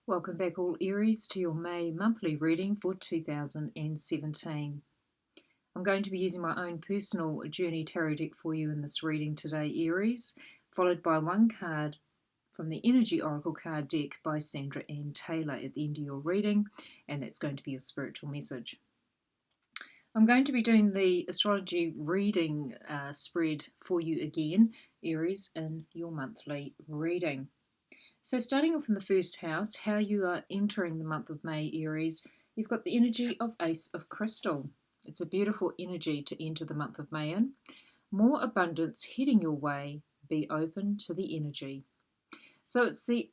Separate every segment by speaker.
Speaker 1: Welcome back, all Aries, to your May monthly reading for 2017. I'm going to be using my own personal journey tarot deck for you in this reading today, Aries, followed by one card from the Energy Oracle card deck by Sandra Ann Taylor at the end of your reading, and that's going to be your spiritual message. I'm going to be doing the astrology reading spread for you again, Aries, in your monthly reading. So starting off in the first house, how you are entering the month of May, Aries, you've got the energy of Ace of Crystal. It's a beautiful energy to enter the month of May in. More abundance heading your way. Be open to the energy. So it's the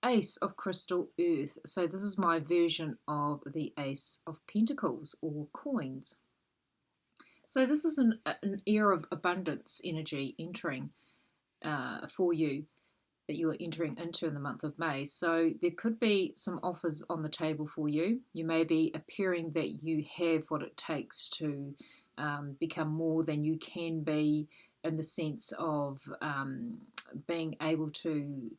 Speaker 1: Ace of Crystal Earth. So this is my version of the Ace of Pentacles or coins. So this is an era of abundance energy entering for you, that you are entering into in the month of May. So there could be some offers on the table for you. You may be appearing that you have what it takes to become more than you can be, in the sense of being able to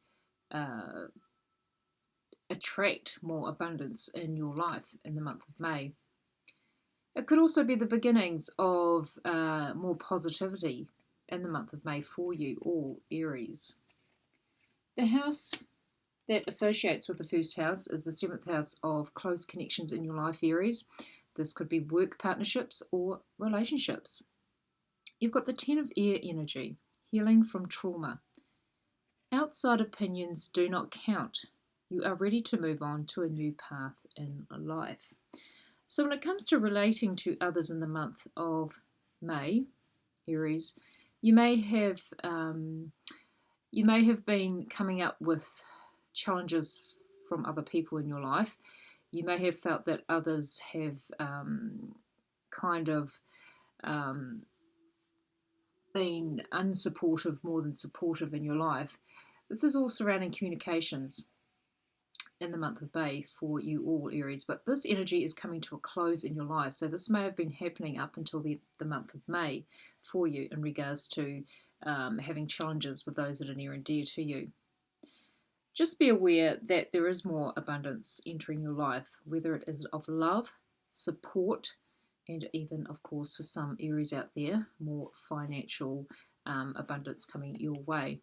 Speaker 1: attract more abundance in your life in the month of May. It could also be the beginnings of more positivity in the month of May for you, all Aries. The house that associates with the first house is the 7th house of close connections in your life, Aries. This could be work partnerships or relationships. You've got the 10 of air energy, healing from trauma. Outside opinions do not count. You are ready to move on to a new path in life. So when it comes to relating to others in the month of May, Aries, you may have been coming up with challenges from other people in your life. You may have felt that others have been unsupportive more than supportive in your life. This is all surrounding communications in the month of May for you all, Aries. But this energy is coming to a close in your life. So this may have been happening up until the month of May for you in regards to having challenges with those that are near and dear to you. Just be aware that there is more abundance entering your life, whether it is of love, support, and even, of course, for some Aries out there, more financial abundance coming your way.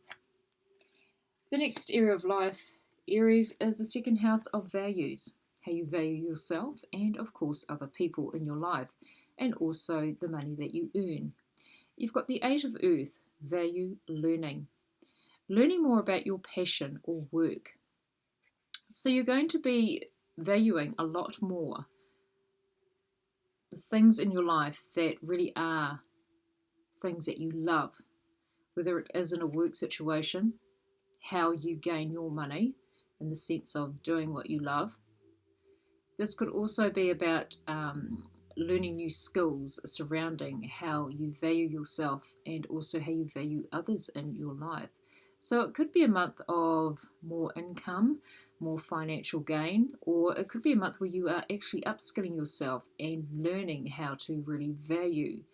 Speaker 1: The next area of life, Aries, is the second house of values, how you value yourself and, of course, other people in your life, and also the money that you earn. You've got the 8 of Earth, value learning more about your passion or work. So you're going to be valuing a lot more the things in your life that really are things that you love, whether it is in a work situation, how you gain your money in the sense of doing what you love. This could also be about learning new skills surrounding how you value yourself and also how you value others in your life. So it could be a month of more income, more financial gain, or it could be a month where you are actually upskilling yourself and learning how to really value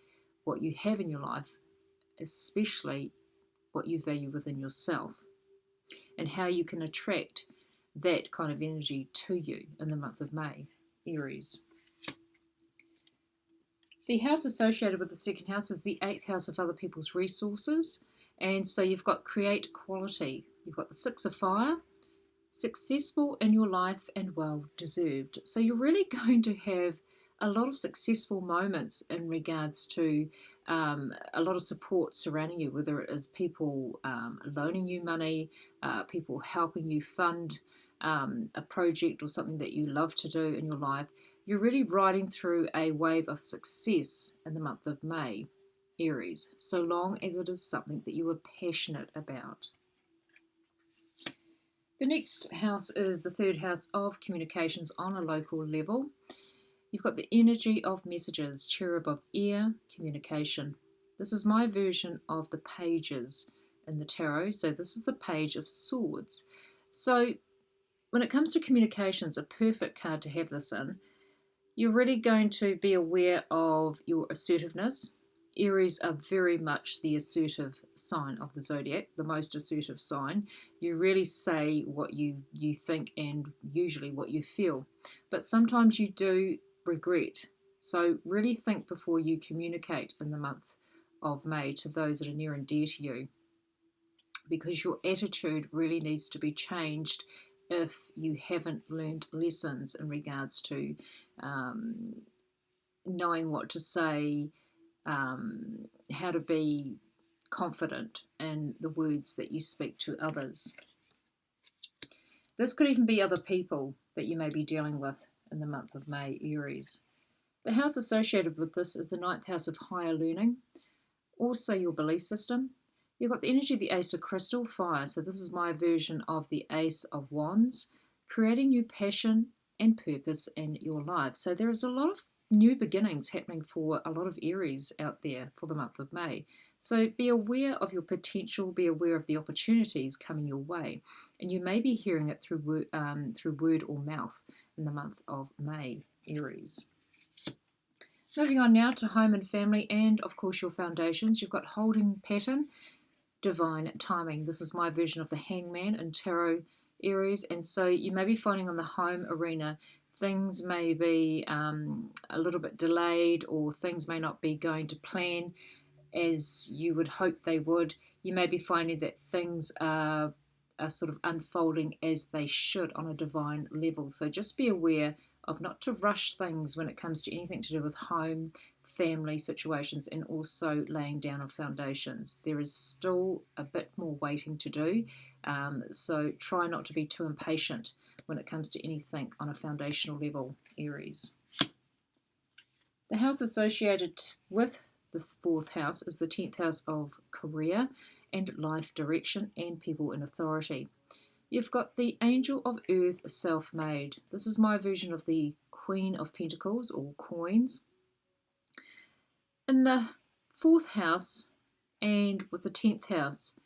Speaker 1: what you have in your life, especially what you value within yourself, and how you can attract that kind of energy to you in the month of May, Aries. The house associated with the second house is the 8th house of other people's resources. And so you've got create quality. You've got the 6 of fire, successful in your life and well deserved. So you're really going to have a lot of successful moments in regards to a lot of support surrounding you, whether it is people loaning you money, people helping you fund a project or something that you love to do in your life. You're really riding through a wave of success in the month of May, Aries, so long as it is something that you are passionate about. The next house is the 3rd house of communications on a local level. You've got the energy of messages, cherub of air, communication. This is my version of the pages in the tarot. So this is the Page of Swords. So when it comes to communications, a perfect card to have this in. You're really going to be aware of your assertiveness Aries are very much the assertive sign of the zodiac, the most assertive sign. You really say what you think and usually what you feel. But sometimes you do regret. So really think before you communicate in the month of May to those that are near and dear to you, because your attitude really needs to be changed if you haven't learned lessons in regards to knowing what to say, how to be confident in the words that you speak to others. This could even be other people that you may be dealing with in the month of May, Aries. The house associated with this is the ninth house of higher learning, also your belief system. You've got the energy of the Ace of Crystal, fire. So this is my version of the Ace of Wands, creating new passion and purpose in your life. So there is a lot of new beginnings happening for a lot of Aries out there for the month of May. So be aware of your potential, be aware of the opportunities coming your way. And you may be hearing it through word or mouth in the month of May, Aries. Moving on now to home and family and, of course, your foundations. You've got holding pattern, divine timing. This is my version of the hangman in tarot, Aries. And so you may be finding on the home arena things may be a little bit delayed, or things may not be going to plan as you would hope they would. You may be finding that things are sort of unfolding as they should on a divine level. So just be aware of not to rush things when it comes to anything to do with home, family situations, and also laying down of foundations. There is still a bit more waiting to do, so try not to be too impatient when it comes to anything on a foundational level, Aries. The house associated with the fourth house is the 10th house of career and life direction and people in authority. You've got the Angel of Earth, self-made. This is my version of the Queen of Pentacles, or coins. In the fourth house and with the 10th house,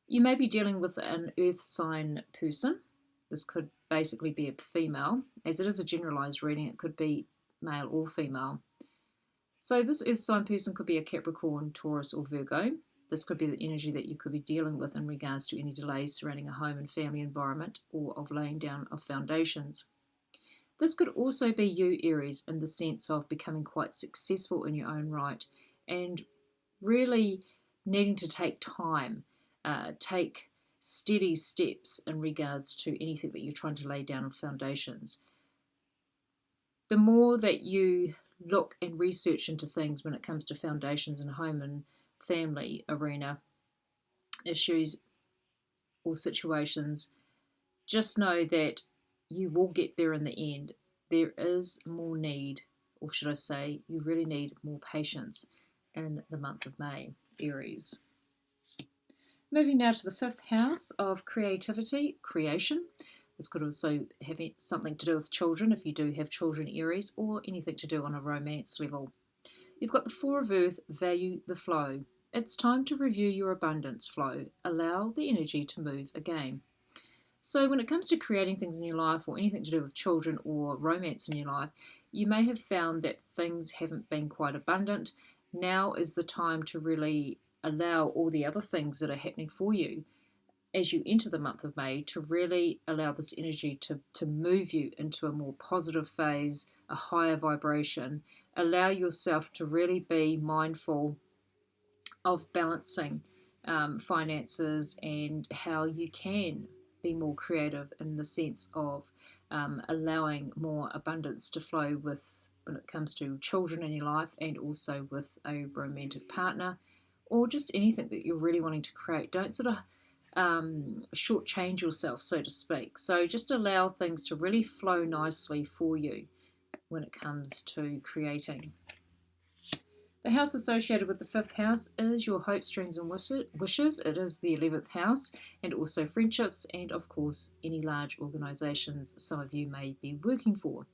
Speaker 1: you may be dealing with an earth sign person. This could basically be a female. As it is a generalized reading, it could be male or female. So this earth sign person could be a Capricorn, Taurus, or Virgo. This could be the energy that you could be dealing with in regards to any delays surrounding a home and family environment, or of laying down of foundations. This could also be you, Aries, in the sense of becoming quite successful in your own right and really needing to take time, take steady steps in regards to anything that you're trying to lay down of foundations. The more that you look and research into things when it comes to foundations and home and family arena issues or situations, just know that you will get there in the end. There is more need, or should I say, you really need more patience in the month of May, Aries. Moving now to the fifth house of creativity, creation. This could also have something to do with children, if you do have children, Aries, or anything to do on a romance level. You've got the Four of Earth, value the flow. It's time to review your abundance flow. Allow the energy to move again. So when it comes to creating things in your life, or anything to do with children or romance in your life, you may have found that things haven't been quite abundant. Now is the time to really allow all the other things that are happening for you as you enter the month of May, to really allow this energy to move you into a more positive phase, a higher vibration. Allow yourself to really be mindful of balancing finances and how you can be more creative in the sense of allowing more abundance to flow with when it comes to children in your life, and also with a romantic partner, or just anything that you're really wanting to create. Don't sort of shortchange yourself, so to speak. So just allow things to really flow nicely for you when it comes to creating. The house associated with the fifth house is your hopes, dreams and wishes. It is the 11th house, and also friendships, and of course any large organisations some of you may be working for.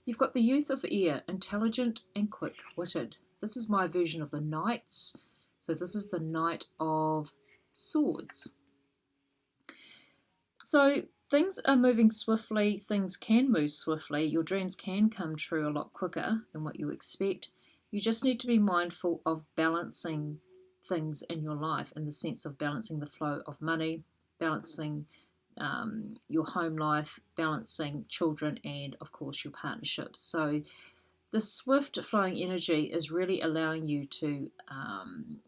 Speaker 1: You've got the youth of air, intelligent and quick-witted. This is my version of the knights. So this is the Knight of Swords. So things are moving swiftly, things can move swiftly, your dreams can come true a lot quicker than what you expect, You just need to be mindful of balancing things in your life, in the sense of balancing the flow of money, balancing your home life, balancing children, and of course your partnerships. So the swift flowing energy is really allowing you to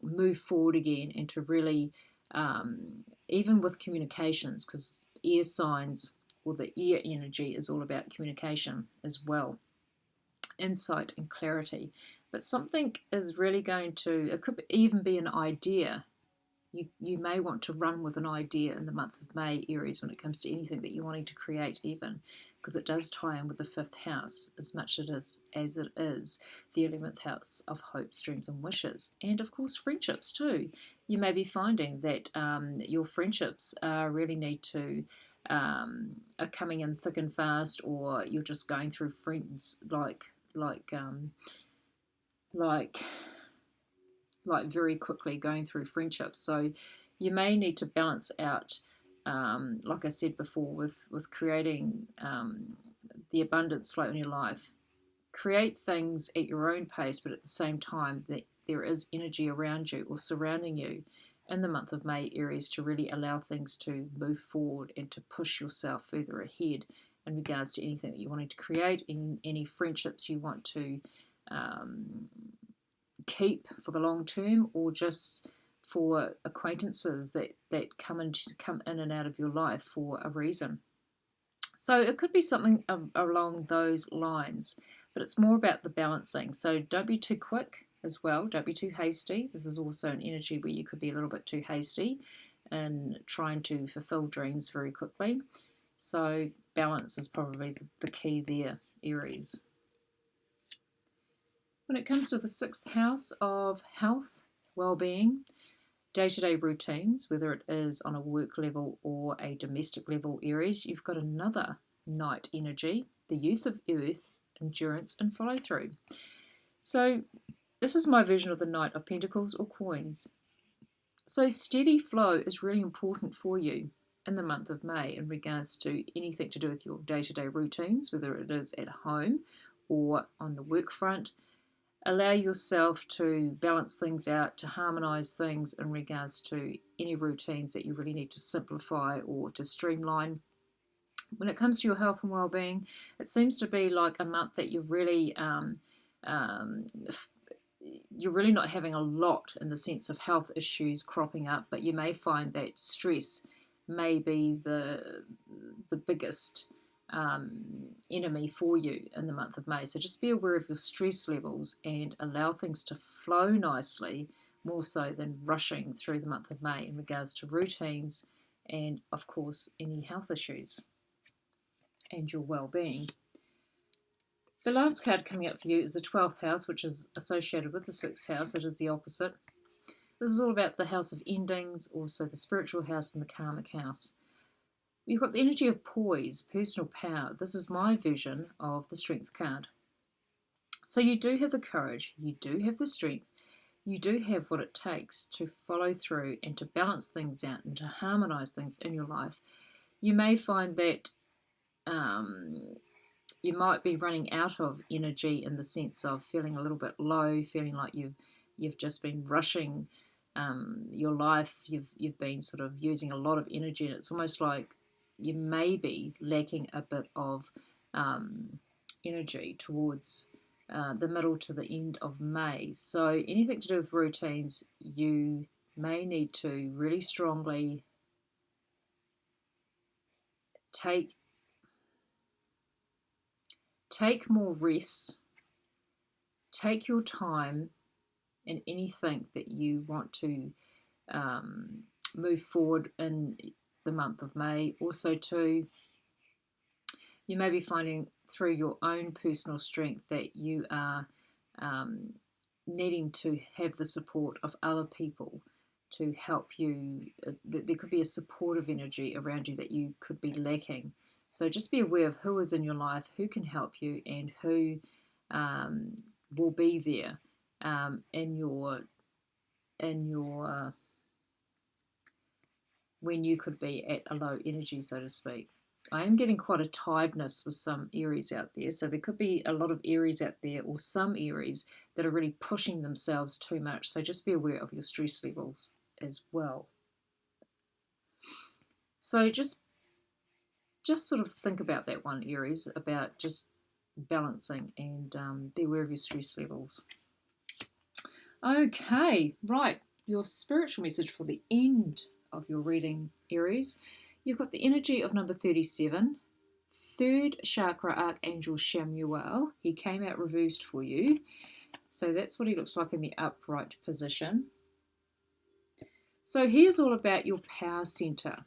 Speaker 1: move forward again, and to really, even with communications, because air signs, or the air energy, is all about communication as well, insight and clarity. But something is really going to, it could even be an idea. You may want to run with an idea in the month of May, Aries, when it comes to anything that you're wanting to create, even because it does tie in with the fifth house as much as it is the 11th house of hopes, dreams, and wishes. And of course, friendships too. You may be finding that your friendships really need to, are coming in thick and fast, or you're just going through friends like very quickly going through friendships. So you may need to balance out, like I said before, with creating the abundance flow in your life. Create things at your own pace, but at the same time that there is energy around you or surrounding you in the month of May, Aries, to really allow things to move forward and to push yourself further ahead in regards to anything that you're wanting to create, in any friendships you want to keep for the long term, or just for acquaintances that come in and out of your life for a reason. So it could be something along those lines, but it's more about the balancing. So don't be too quick as well. Don't be too hasty. This is also an energy where you could be a little bit too hasty and trying to fulfill dreams very quickly. So balance is probably the key there, Aries. When it comes to the 6th house of health, well-being, day-to-day routines, whether it is on a work level or a domestic level, Aries, you've got another Knight energy, the youth of earth, endurance and follow-through. So this is my version of the Knight of Pentacles or coins. So steady flow is really important for you in the month of May in regards to anything to do with your day-to-day routines, whether it is at home or on the work front. Allow yourself to balance things out, to harmonise things in regards to any routines that you really need to simplify or to streamline. When it comes to your health and well-being, it seems to be like a month that you're really not having a lot in the sense of health issues cropping up, but you may find that stress may be the biggest enemy for you in the month of May. So just be aware of your stress levels and allow things to flow nicely, more so than rushing through the month of May in regards to routines and, of course, any health issues and your well-being. The last card coming up for you is the 12th house, which is associated with the 6th house. It is the opposite. This is all about the house of endings, also the spiritual house and the karmic house. You've got the energy of poise, personal power. This is my vision of the strength card. So you do have the courage, you do have the strength, you do have what it takes to follow through and to balance things out and to harmonise things in your life. You may find that you might be running out of energy in the sense of feeling a little bit low, feeling like you've just been rushing your life. You've been sort of using a lot of energy, and it's almost like you may be lacking a bit of energy towards the middle to the end of May. So anything to do with routines, you may need to really strongly take more rest, take your time in anything that you want to move forward in the month of May. Also too, you may be finding through your own personal strength that you are needing to have the support of other people to help you. There could be a supportive energy around you that you could be lacking. So just be aware of who is in your life, who can help you, and who will be there in your when you could be at a low energy, so to speak. I am getting quite a tiredness with some Aries out there. So there could be a lot of Aries out there, or some Aries that are really pushing themselves too much. So just be aware of your stress levels as well. So just sort of think about that one, Aries, about just balancing, and be aware of your stress levels. Okay, right. Your spiritual message for the end of your reading, Aries. You've got the energy of number 37, third chakra archangel Shamuel. He came out reversed for you. So that's what he looks like in the upright position. So here's all about your power center.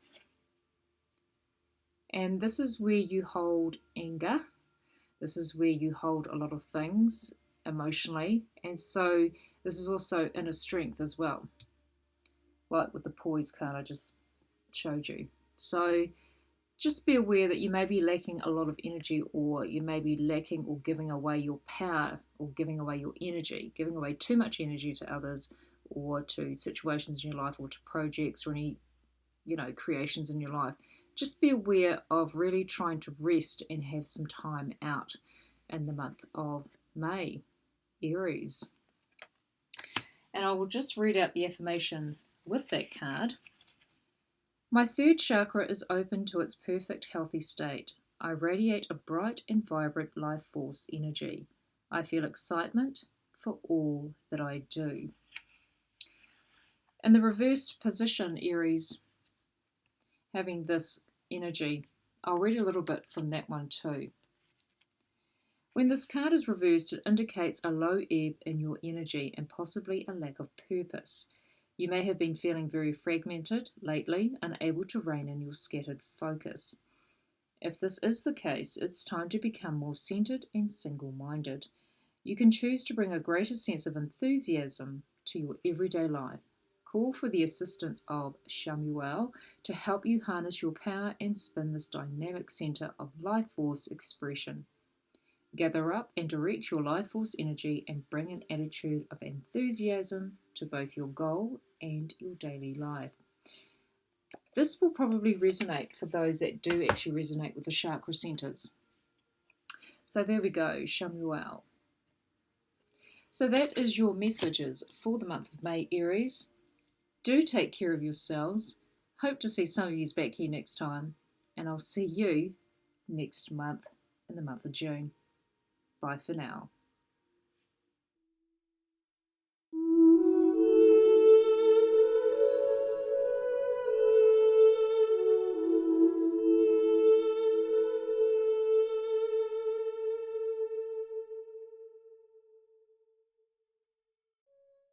Speaker 1: And this is where you hold anger. This is where you hold a lot of things emotionally. And so this is also inner strength as well, like with the poise card I just showed you. So just be aware that you may be lacking a lot of energy, or you may be lacking or giving away your power, or giving away your energy, giving away too much energy to others, or to situations in your life, or to projects, or any, creations in your life. Just be aware of really trying to rest and have some time out in the month of May, Aries. And I will just read out the affirmation with that card. My third chakra is open to its perfect healthy state. I radiate a bright and vibrant life force energy. I feel excitement for all that I do. In the reversed position, Aries, having this energy, I'll read a little bit from that one too. When this card is reversed, it indicates a low ebb in your energy and possibly a lack of purpose. You may have been feeling very fragmented lately, unable to rein in your scattered focus. If this is the case, it's time to become more centered and single-minded. You can choose to bring a greater sense of enthusiasm to your everyday life. Call for the assistance of Shamuel to help you harness your power and spin this dynamic center of life force expression. Gather up and direct your life force energy and bring an attitude of enthusiasm to both your goal and your daily life. This will probably resonate for those that do actually resonate with the chakra centers. So there we go, Shamuel. So that is your messages for the month of May, Aries. Do take care of yourselves. Hope to see some of you back here next time. And I'll see you next month in the month of June. Bye for now.